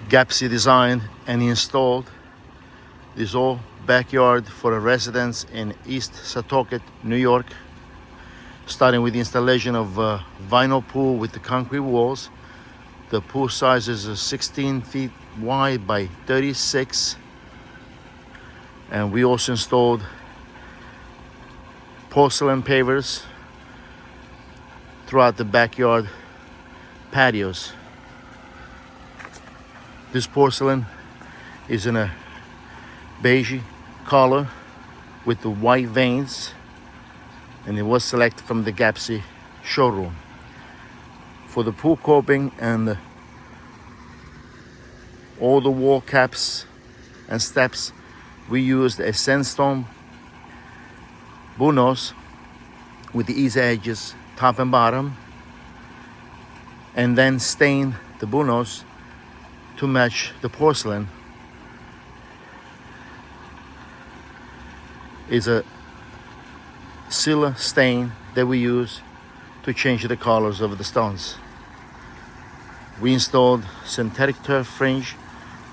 Gappsi designed and installed this whole backyard for a residence in East Setauket, New York. Starting with the installation of a vinyl pool with the concrete walls. The pool size is 16 feet wide by 36. And we also installed porcelain pavers throughout the backyard patios. This porcelain is in a beige color with the white veins, and it was selected from the Gappsi showroom. For the pool coping and all the wall caps and steps, we used a sandstone bullnose with the easy edges, top and bottom, and then stained the bullnose to match the porcelain. Is a silver stain that we use to change the colors of the stones. We installed synthetic turf fringe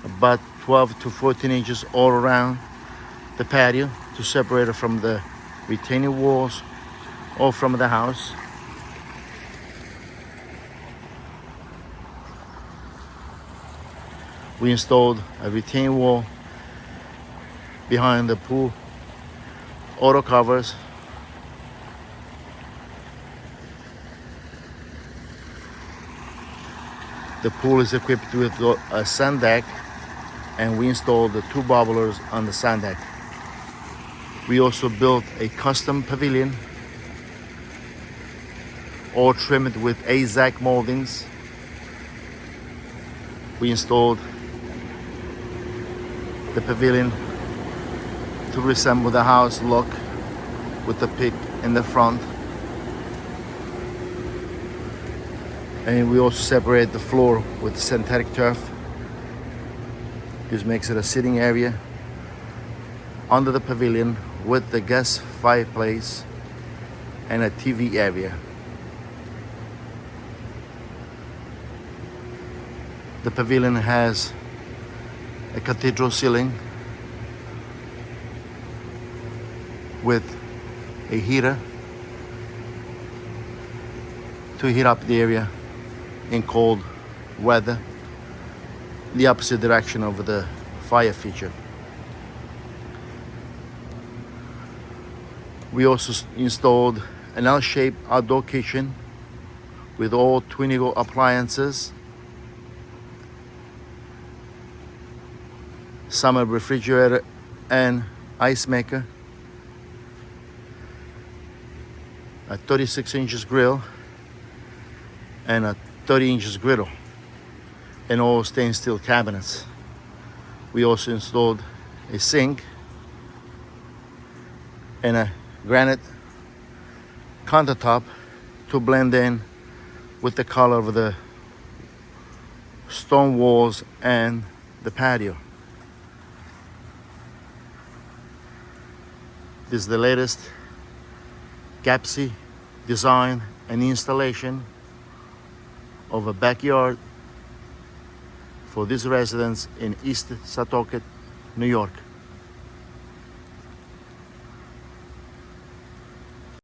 about 12 to 14 inches all around the patio to separate it from the retaining walls or from the house. We installed a retaining wall behind the pool auto covers. The pool is equipped with a sundeck, and we installed the 2 bubblers on the sundeck. We also built a custom pavilion, all trimmed with AZAC moldings. We installed the pavilion to resemble the house look with the pig in the front. And we also separate the floor with synthetic turf. This makes it a sitting area under the pavilion with the gas fireplace and a TV area. The pavilion has a cathedral ceiling with a heater to heat up the area in cold weather, the opposite direction of the fire feature. We also installed an L-shaped outdoor kitchen with all twin-eagle appliances, summer refrigerator and ice maker, a 36 inches grill and a 30 inches griddle, and all stainless steel cabinets. We also installed a sink and a granite countertop to blend in with the color of the stone walls and the patio. This is the latest Gappsi design and installation of a backyard for this residence in East Setauket, New York.